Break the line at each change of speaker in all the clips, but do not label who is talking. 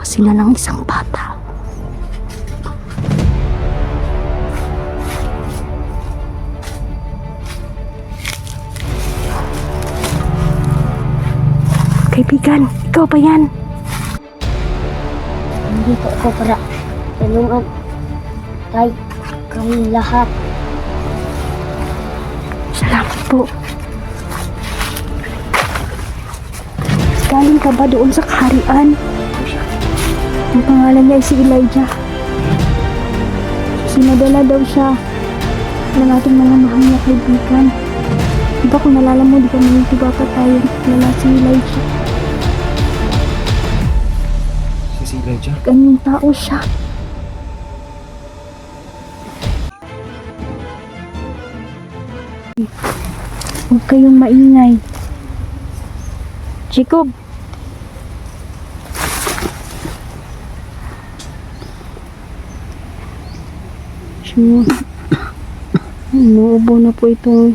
pa sila ng isang bata. Kaibigan, ikaw ba yan?
Nandito ako para tulungan kami lahat.
Salamat po. Galing ka ba doon sa kaharian? Ang pangalan niya ay si Elijah. Sinadala daw siya ng ating mga mahal na kaibigan. Diba kung nalala mo, di ba manitibata tayo nala si Elijah?
Si Elijah?
Ganyang tao siya. Huwag kayong maingay. Jacob! So, inuubo na po itong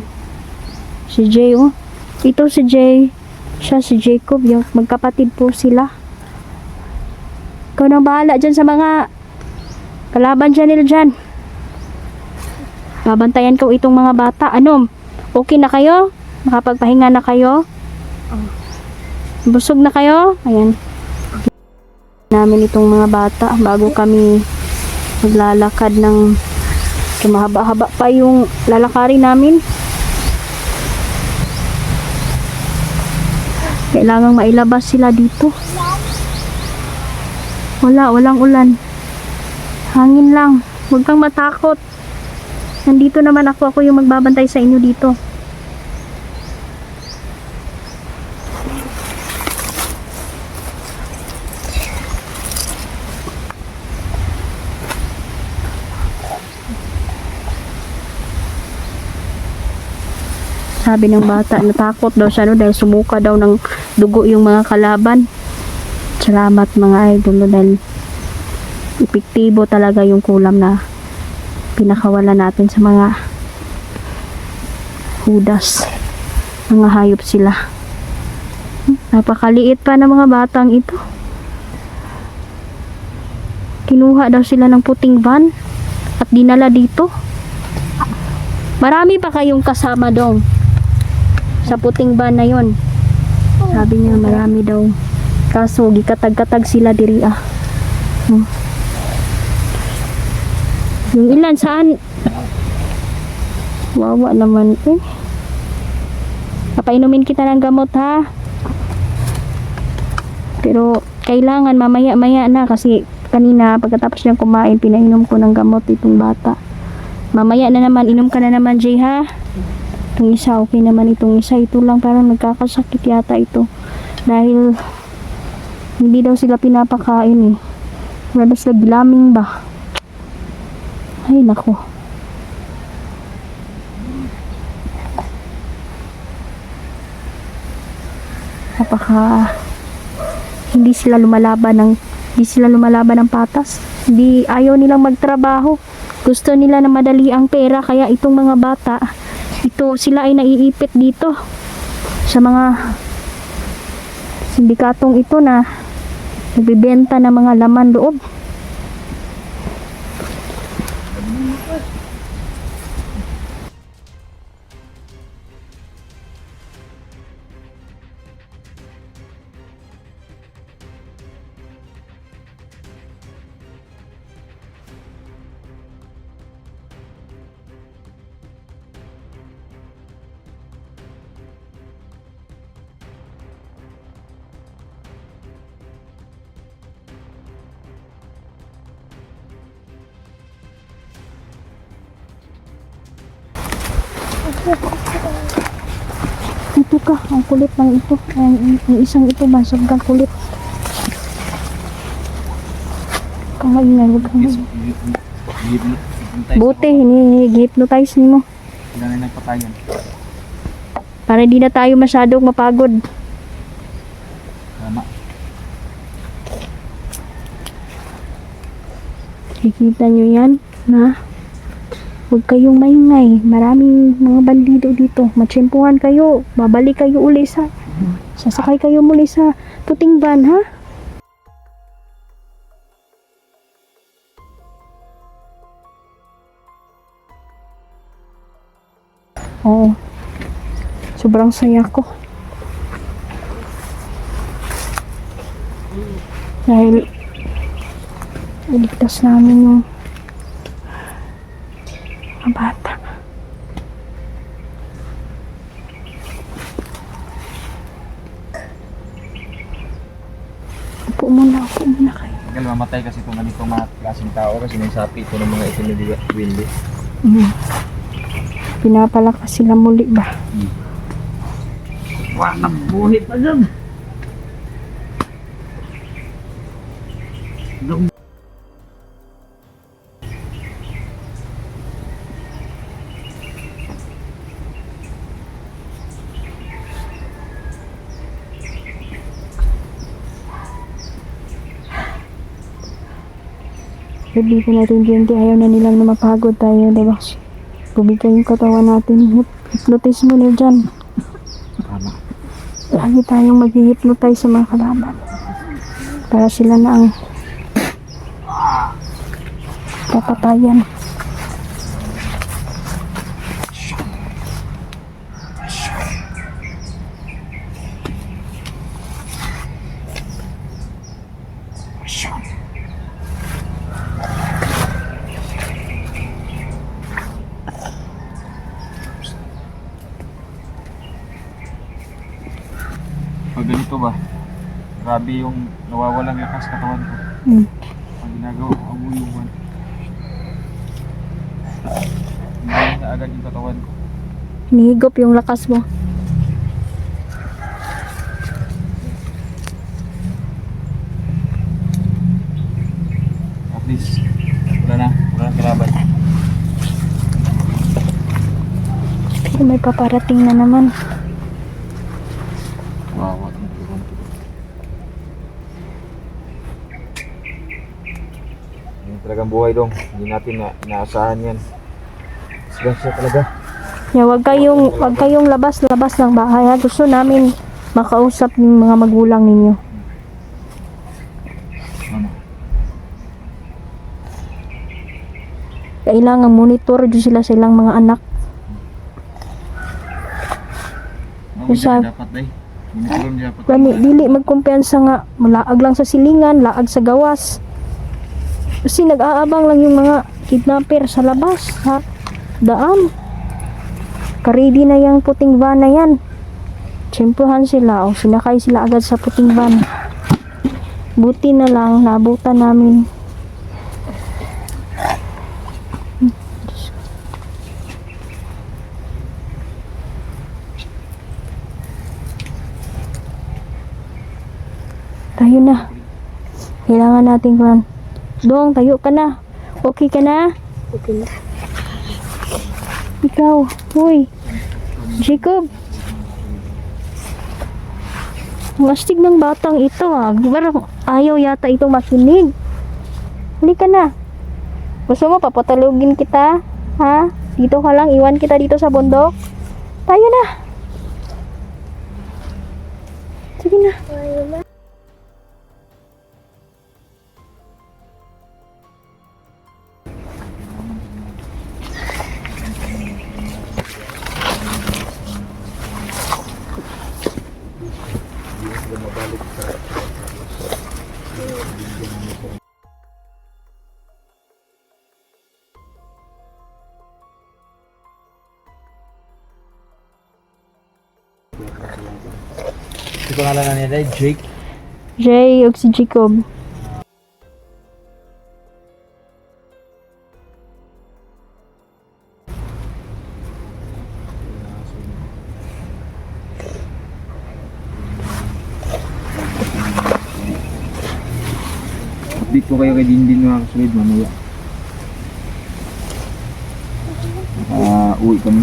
si Jay, oh. Ito si Jay. Siya si Jacob. Yung magkapatid po sila. Ikaw nang bahala dyan sa mga kalaban dyan nila dyan. Babantayan ko itong mga bata. Ano? Okay na kayo? Makapagpahinga na kayo? Busog na kayo? Ayan. Namin itong mga bata bago kami maglalakad ng mahaba-haba pa yung lalakarin namin. Kailangang mailabas sila dito. Walang ulan. Hangin lang. Huwag kang matakot. Nandito naman ako yung magbabantay sa inyo dito. Sabi ng bata, natakot daw siya dahil sumuka daw ng dugo yung mga kalaban. Salamat mga idol dahil epektibo talaga yung kulam na pinakawala natin sa mga hudas. Mga hayop sila. Napakaliit pa ng mga batang ito. Kinuha daw sila ng puting van at dinala dito. Marami pa kayong kasama dong sa puting van na yon. Sabi niya marami daw. Kaso gikatag-katag sila diri ah. Yung ilan saan? Wawa naman eh. Papainumin kita ng gamot ha. Pero kailangan mamaya-maya na kasi kanina pagkatapos niyang kumain pinainom ko ng gamot itong bata. Mamaya na naman, inom ka na naman Jay ha. Itong isa, okay naman itong isa. Ito lang parang nagkakasakit yata ito. Dahil hindi daw sila pinapakain eh. Wala sila gilaming ba? Ay nako. Hindi sila lumalaban ng patas. Hindi ayaw nilang magtrabaho. Gusto nila na madali ang pera kaya itong mga bata ito sila ay naiipit dito sa mga sindikatong ito na nagbibenta ng mga laman loob. Ito ka, ang kulit ng ito. Ang isang ito, basag kang kulit. Kamaingay, huwag kang buti, hini-hypnotize ni mo.
Kailangan nagpatayan.
Para di na tayo masyadong mapagod.
Tama.
Kikita nyo yan, na huwag kayong maingay. Maraming mga bandido dito. Matsyempuhan kayo. Babalik kayo uli sasakay kayo muli sa puting van, ha? Oo. Sobrang saya ko. Dahil iligtas namin yung mga bata. Upo muna kayo.
Tagal mamatay kasi itong ganitong mga klaseng tao kasi may sapi ito ng mga itim na windy.
Pinapalakas sila muli ba?
Wah, nabuhi pa dyan.
Hindi ko natindihan, ayaw na nilang na mapagod tayo, diba? Bumigay yung katawan natin. Hypnotize mo na dyan.
Tama.
Lagi tayong mag-hypnotize sa mga kalaban. Para sila na ang papatayan.
Pag ganito ba, grabe yung nawawalang lakas katawan ko. Ang ginagawa ko, ang uyuman. Hindi na agad yung katawan ko.
Hinihigop yung lakas mo.
At least, wala na kalaban.
Pero may paparating na naman.
Wow. Yan talagang buhay dong. Hindi natin inaasahan yan. Disgrasya talaga.
Wag kayong labas ng bahay. Ha? Gusto namin makausap ng mga magulang ninyo.
Ano?
Kailangan monitor dyan sila sa ilang mga anak.
Ano
Sa-
dapat day? Minituron dapat.
Gani, dili magkumpiyansa nga. Malaag lang sa silingan, laag sa gawas. Kasi nag-aabang lang yung mga kidnapper sa labas, sa daan. Karedy na yung puting van na yan. Tsempuhan sila o sinakay sila agad sa puting van. Buti na lang, naabutan namin. Tayo na. Kailangan natin kuhan. Dong, tayo ka na. Okay ka na?
Okay na.
Ikaw. Hoy. Jacob. Ang astig ng batang ito ah. Parang ayaw yata itong makinig. Halika na. Gusto mo papatalugin kita? Ha? Dito ka lang. Iwan kita dito sa bundok. Tayo na. Sige na.
Ito pangalan na nila, Jake.
Jay, og si Jacob.
Update ko kayo kay Dindin mga kasulid mamaya. Uwi kami.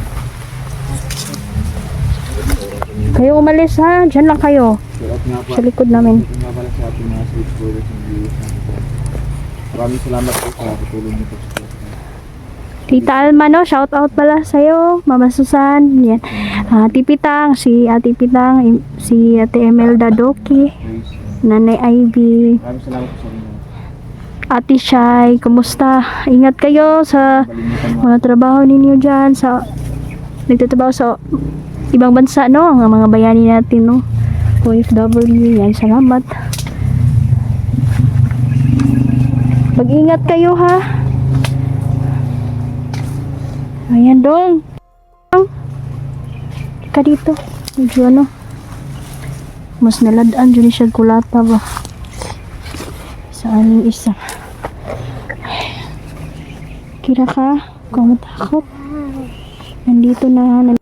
Kayo umalis ha. Diyan lang kayo.
Shout nga
Sa likod namin.
Ito nga pala sa ating mga subscribers and viewers natin. Maraming salamat po sa katulong niyo po sa
Tita Alma, no? Shout out pala sa'yo. Mama Susan. Yan. Ate Pitang. Si Ate Pitang. Si Ate Emelda Doki.
praise.
Nanay Ivy.
Maraming salamat po sa inyo.
Ate Shai. Kumusta? Ingat kayo sa
Balimutan mo.
mga trabaho ninyo dyan. Sa nagtatrabaho sa ibang bansa, no? Ang mga bayani natin, no? OFW, yan. Salamat. Mag-ingat kayo, ha? Ayan, dong. Ka dito. Medyo ano. Mas naladaan dyan siya kulata ba? Sa aning isa. Kira ka? Kung matakot. Nandito na.